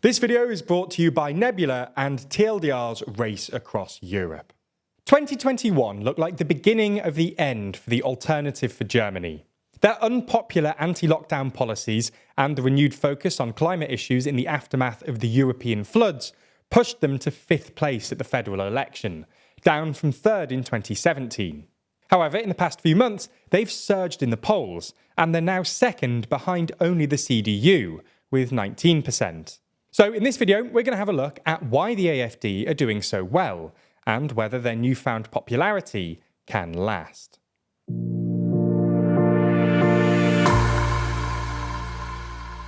This video is brought to you by Nebula and TLDR's Race Across Europe. 2021 looked like the beginning of the end for the Alternative for Germany. Their unpopular anti-lockdown policies and the renewed focus on climate issues in the aftermath of the European floods pushed them to 5th place at the federal election, down from 3rd in 2017. However, in the past few months, they've surged in the polls, and they're now 2nd behind only the CDU, with 19%. So in this video, we're going to have a look at why the AfD are doing so well, and whether their newfound popularity can last.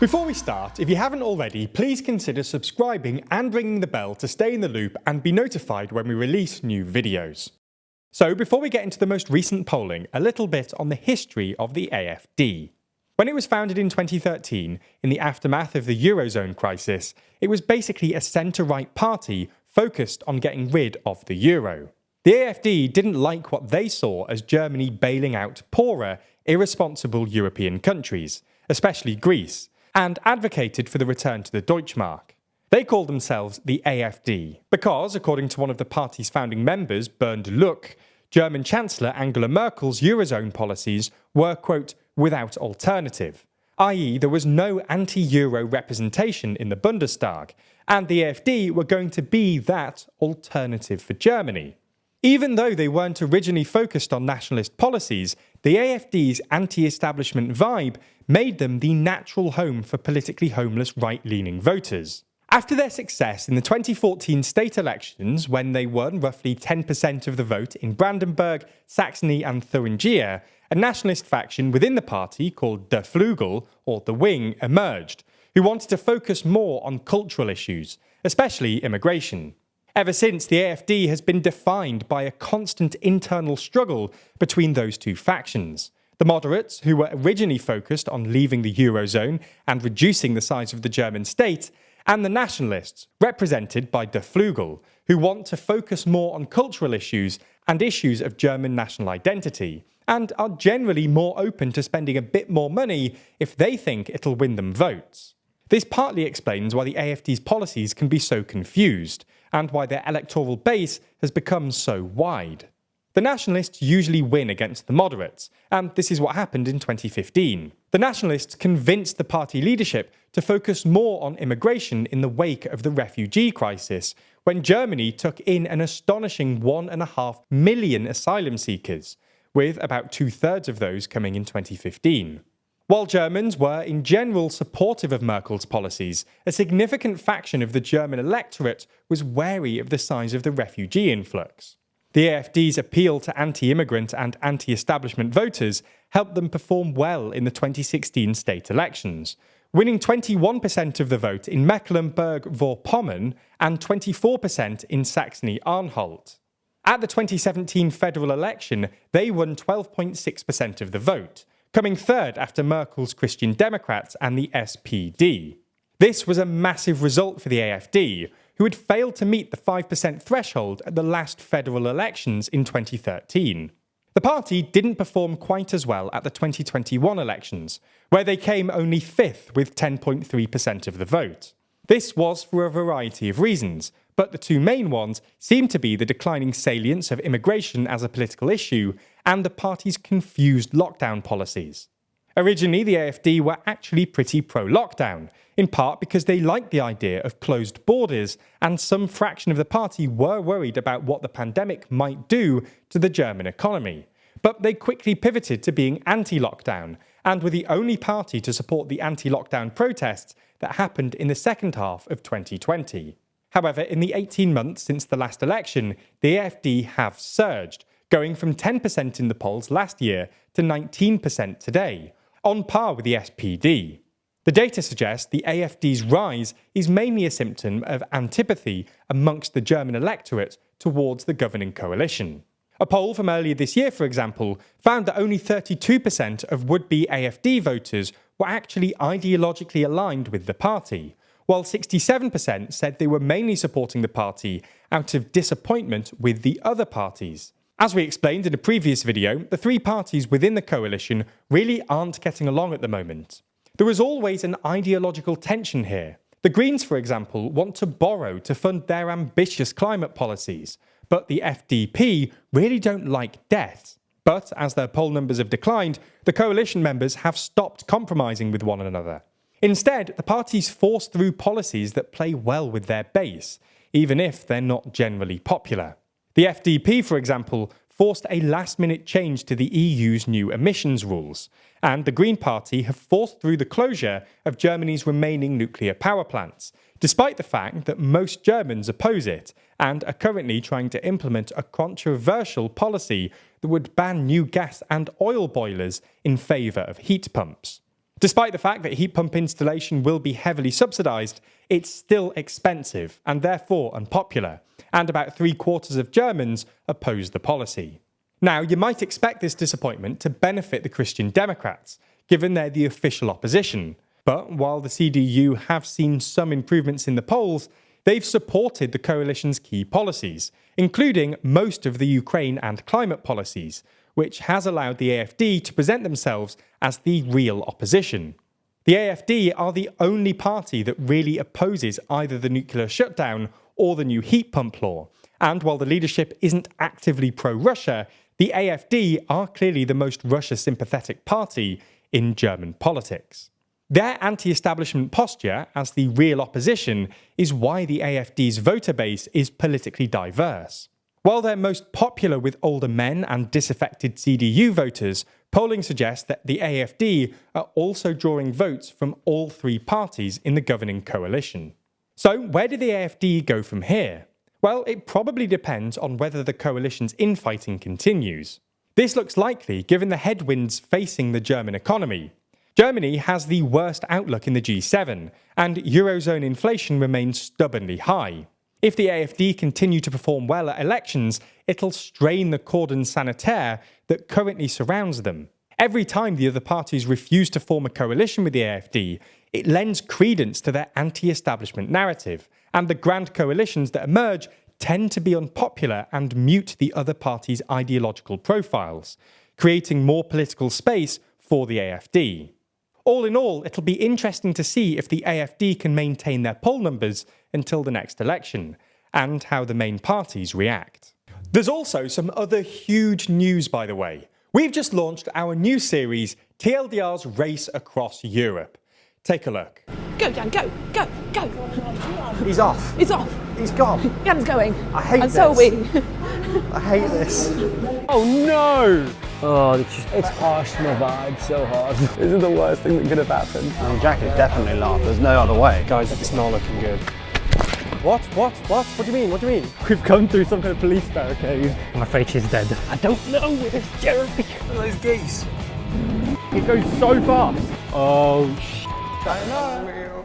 Before we start, if you haven't already, please consider subscribing and ringing the bell to stay in the loop and be notified when we release new videos. So before we get into the most recent polling, a little bit on the history of the AfD. When it was founded in 2013, in the aftermath of the Eurozone crisis, it was basically a centre-right party focused on getting rid of the euro. The AfD didn't like what they saw as Germany bailing out poorer, irresponsible European countries, especially Greece, and advocated for the return to the Deutschmark. They called themselves the AfD because, according to one of the party's founding members, Bernd Lucke, German Chancellor Angela Merkel's Eurozone policies were, quote, without alternative, i.e. there was no anti-Euro representation in the Bundestag, and the AfD were going to be that alternative for Germany. Even though they weren't originally focused on nationalist policies, the AfD's anti-establishment vibe made them the natural home for politically homeless right-leaning voters. After their success in the 2014 state elections, when they won roughly 10% of the vote in Brandenburg, Saxony and Thuringia, a nationalist faction within the party called Der Flügel, or the Wing, emerged, who wanted to focus more on cultural issues, especially immigration. Ever since, the AfD has been defined by a constant internal struggle between those two factions. The moderates, who were originally focused on leaving the Eurozone and reducing the size of the German state, and the nationalists, represented by Der Flügel, who want to focus more on cultural issues and issues of German national identity, and are generally more open to spending a bit more money if they think it'll win them votes. This partly explains why the AfD's policies can be so confused, and why their electoral base has become so wide. The nationalists usually win against the moderates, and this is what happened in 2015. The nationalists convinced the party leadership to focus more on immigration in the wake of the refugee crisis, when Germany took in an astonishing 1.5 million asylum seekers, with about 2/3 of those coming in 2015. While Germans were in general supportive of Merkel's policies, a significant faction of the German electorate was wary of the size of the refugee influx. The AfD's appeal to anti-immigrant and anti-establishment voters helped them perform well in the 2016 state elections, winning 21% of the vote in Mecklenburg-Vorpommern and 24% in Saxony-Anhalt. At the 2017 federal election, they won 12.6% of the vote, coming 3rd after Merkel's Christian Democrats and the SPD. This was a massive result for the AfD, who had failed to meet the 5% threshold at the last federal elections in 2013. The party didn't perform quite as well at the 2021 elections, where they came only 5th with 10.3% of the vote. This was for a variety of reasons, but the two main ones seem to be the declining salience of immigration as a political issue and the party's confused lockdown policies. Originally, the AfD were actually pretty pro-lockdown, in part because they liked the idea of closed borders, and some fraction of the party were worried about what the pandemic might do to the German economy. But they quickly pivoted to being anti-lockdown, and were the only party to support the anti-lockdown protests that happened in the second half of 2020. However, in the 18 months since the last election, the AfD have surged, going from 10% in the polls last year to 19% today, on par with the SPD. The data suggests the AfD's rise is mainly a symptom of antipathy amongst the German electorate towards the governing coalition. A poll from earlier this year, for example, found that only 32% of would-be AfD voters were actually ideologically aligned with the party, while 67% said they were mainly supporting the party out of disappointment with the other parties. As we explained in a previous video, the three parties within the coalition really aren't getting along at the moment. There was always an ideological tension here. The Greens, for example, want to borrow to fund their ambitious climate policies, but the FDP really don't like debt. But as their poll numbers have declined, the coalition members have stopped compromising with one another. Instead, the parties force through policies that play well with their base, even if they're not generally popular. The FDP, for example, forced a last-minute change to the EU's new emissions rules, and the Green Party have forced through the closure of Germany's remaining nuclear power plants, despite the fact that most Germans oppose it and are currently trying to implement a controversial policy that would ban new gas and oil boilers in favour of heat pumps. Despite the fact that heat pump installation will be heavily subsidised, it's still expensive and therefore unpopular, and about 3/4 of Germans oppose the policy. Now, you might expect this disappointment to benefit the Christian Democrats, given they're the official opposition. But while the CDU have seen some improvements in the polls, they've supported the coalition's key policies, including most of the Ukraine and climate policies, which has allowed the AfD to present themselves as the real opposition. The AfD are the only party that really opposes either the nuclear shutdown or the new heat pump law, and while the leadership isn't actively pro-Russia, the AfD are clearly the most Russia-sympathetic party in German politics. Their anti-establishment posture as the real opposition is why the AfD's voter base is politically diverse. While they're most popular with older men and disaffected CDU voters, polling suggests that the AfD are also drawing votes from all three parties in the governing coalition. So where do the AfD go from here? Well, it probably depends on whether the coalition's infighting continues. This looks likely given the headwinds facing the German economy. Germany has the worst outlook in the G7, and Eurozone inflation remains stubbornly high. If the AfD continue to perform well at elections, it'll strain the cordon sanitaire that currently surrounds them. Every time the other parties refuse to form a coalition with the AfD, it lends credence to their anti-establishment narrative, and the grand coalitions that emerge tend to be unpopular and mute the other parties' ideological profiles, creating more political space for the AfD. All in all, it'll be interesting to see if the AfD can maintain their poll numbers until the next election, and how the main parties react. There's also some other huge news, by the way. We've just launched our new series, TLDR's Race Across Europe. Take a look. Go, Jan, go, go, go. He's off. He's off. He's gone. Jan's going. I hate and this. so are we. I hate this. Oh no! Oh, it's harsh to my vibe, so hard. This is the worst thing that could have happened. I mean, Jack is definitely lost. There's no other way. Guys, it's not looking good. What? What do you mean? What do you mean? We've come through some kind of police barricade. I'm afraid she's dead. I don't know where this Jeremy. Look at those geese. It goes so fast. Oh, I know.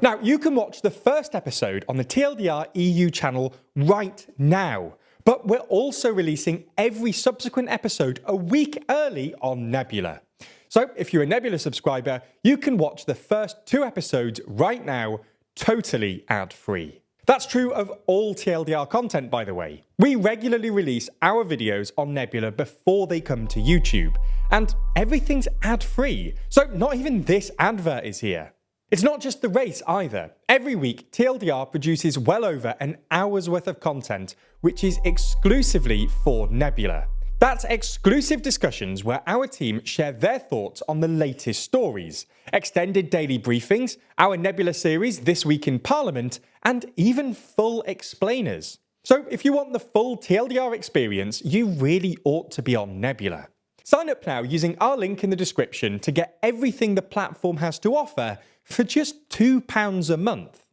Now, you can watch the first episode on the TLDR EU channel right now. But we're also releasing every subsequent episode a week early on Nebula. So if you're a Nebula subscriber, you can watch the first 2 episodes right now, totally ad-free. That's true of all TLDR content, by the way. We regularly release our videos on Nebula before they come to YouTube, and everything's ad-free, so not even this advert is here. It's not just the race either. Every week, TLDR produces well over an hour's worth of content, which is exclusively for Nebula. That's exclusive discussions where our team share their thoughts on the latest stories, extended daily briefings, our Nebula series This Week in Parliament, and even full explainers. So if you want the full TLDR experience, you really ought to be on Nebula. Sign up now using our link in the description to get everything the platform has to offer for just £2 a month.